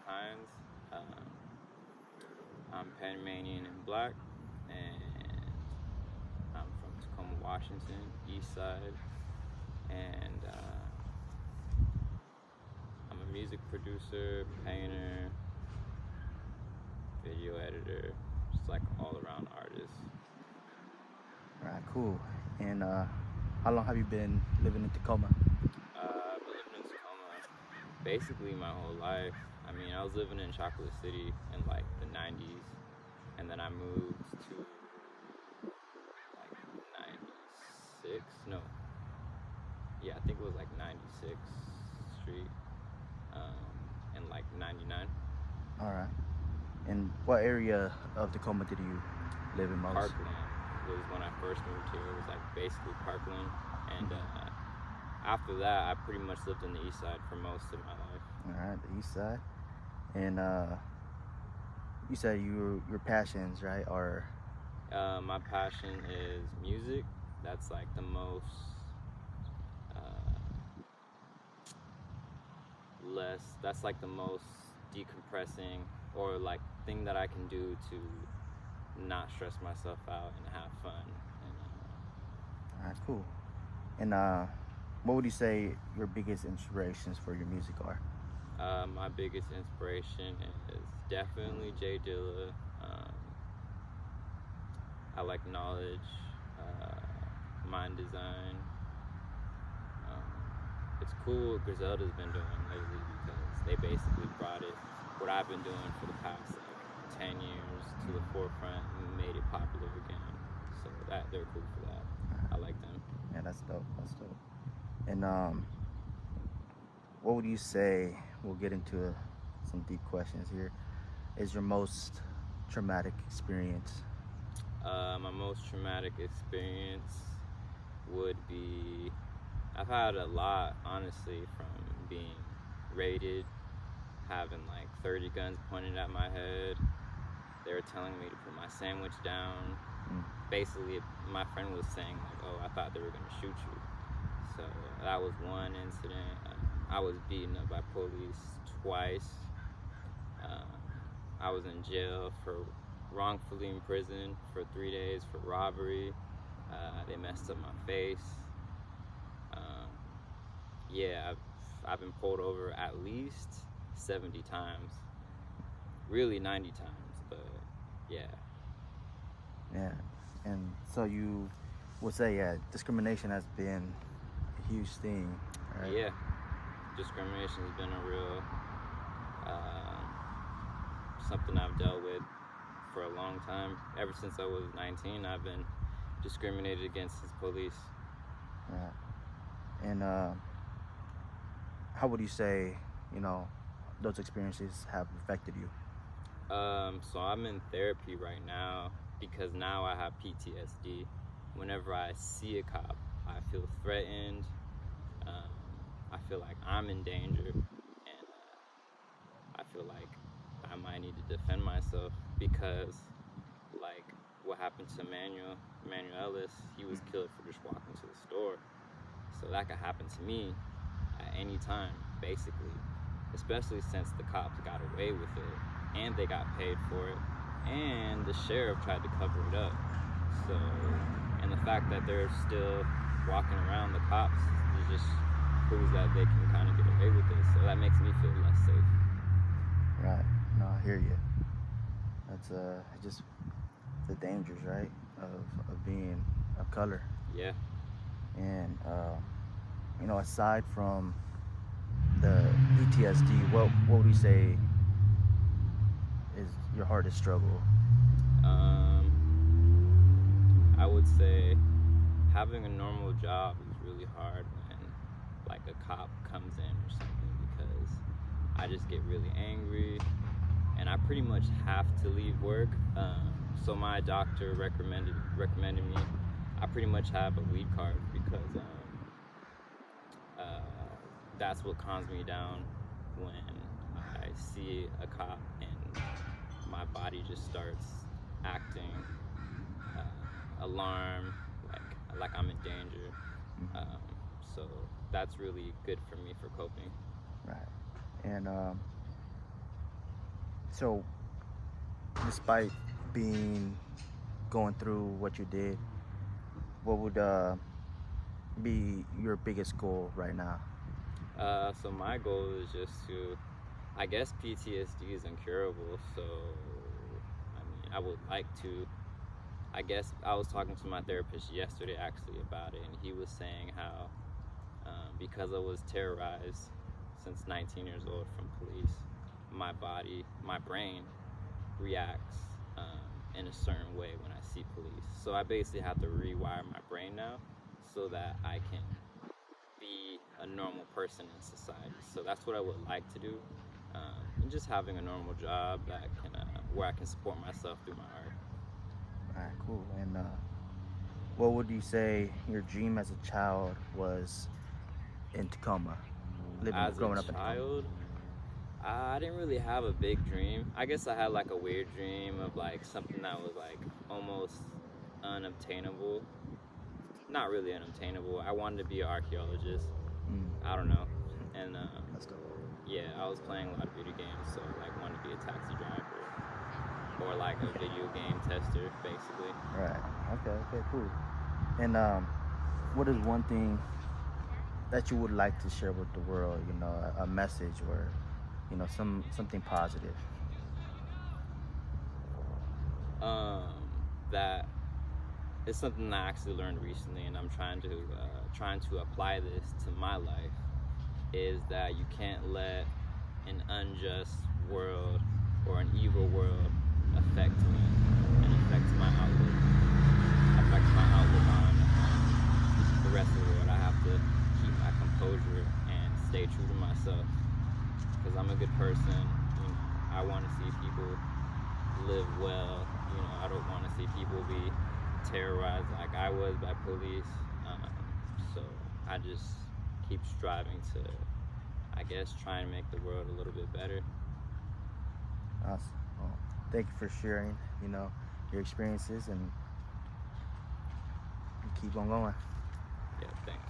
Hines. I'm Panamanian and Black, and I'm from Tacoma, Washington, East Side, and I'm a music producer, painter, video editor, just like all-around artist. All right, cool. And how long have you been living in Tacoma? I've been living in Tacoma basically my whole life. I mean, I was living in Chocolate City in like the 90s, and then I moved to like 96, no, yeah, I think it was like 96th Street in like 99. All right. And what area of Tacoma did you live in most? Parkland was when I first moved here. It was like basically Parkland, and after that, I pretty much lived in the East Side for most of my life. All right, the East Side. And you said your passions, right, are My passion is music. That's like the most that's like the most decompressing or like thing that I can do to not stress myself out and have fun. all right, cool. And what would you say your biggest inspirations for your music are? My biggest inspiration is definitely Jay Dilla. I like Knowledge, Mind Design. It's cool what Griselda's been doing lately because they basically brought what I've been doing for the past like 10 years to the forefront and made it popular again. So they're cool for that. I like them. Yeah, that's dope. That's dope. And what would you say? We'll get into some deep questions here. Is your most traumatic experience? My most traumatic experience would be, I've had a lot, honestly, from being raided, having like 30 guns pointed at my head. They were telling me to put my sandwich down. Basically, my friend was saying like, oh, I thought they were gonna shoot you. So that was one incident. I was beaten up by police twice. I was in jail for wrongfully imprisoned for 3 days for robbery. They messed up my face. Yeah, I've been pulled over at least 70 times. Really 90 times, but yeah. Yeah. And so you would say, yeah, discrimination has been a huge thing, right? Yeah, discrimination has been a real something I've dealt with for a long time. Ever since I was 19, I've been discriminated against as police. Yeah. And how would you say, those experiences have affected you? So I'm in therapy right now because now I have PTSD. Whenever I see a cop, I feel threatened. I feel like I'm in danger, and I feel like I might need to defend myself because, like, what happened to Emmanuel Ellis, he was killed for just walking to the store. So that could happen to me at any time, basically, especially since the cops got away with it and they got paid for it and the sheriff tried to cover it up. So, and the fact that they're still walking around, the cops, it just proves that they can kind of get away with it. So that makes me feel less safe. Right. No, I hear you. That's just the dangers, right, of being of color. Yeah. And aside from the PTSD, what would you say is your hardest struggle? I would say having a normal job is really hard when like a cop comes in or something because I just get really angry and I pretty much have to leave work. So my doctor recommended me. I pretty much have a weed card because that's what calms me down when I see a cop and my body just starts acting alarm, like I'm in danger. So that's really good for me for coping. Right. And So, despite being going through what you did, what would be your biggest goal right now? So my goal is just to, I guess PTSD is incurable. So, I mean, I would like to. I guess I was talking to my therapist yesterday actually about it, and he was saying how because I was terrorized since 19 years old from police, my body, my brain reacts in a certain way when I see police. So I basically have to rewire my brain now so that I can be a normal person in society. So that's what I would like to do. And just having a normal job that can, where I can support myself through my art. All right, cool. And what would you say your dream as a child was in Tacoma, As a growing up in Tacoma? child, I didn't really have a big dream. I guess I had like a weird dream of like something that was like almost unobtainable. Not really unobtainable. I wanted to be an archaeologist. Mm, I don't know. And that's dope. yeah, I was playing a lot of video games, so like wanted to be a taxi driver or like a video game tester, basically. Right. Okay. Cool. And what is one thing that you would like to share with the world? You know, a message or something positive. That it's something I actually learned recently, and I'm trying to apply this to my life. Is that you can't let an unjust world or an evil world affect me and affect my outlook on the rest of the world. I have to keep my composure and stay true to myself because I'm a good person. You know, I want to see people live well. You know, I don't want to see people be terrorized like I was by police. So I just keep striving to, I guess, try and make the world a little bit better. Awesome. Well, thank you for sharing. Your experiences and keep on going. Yeah, thanks.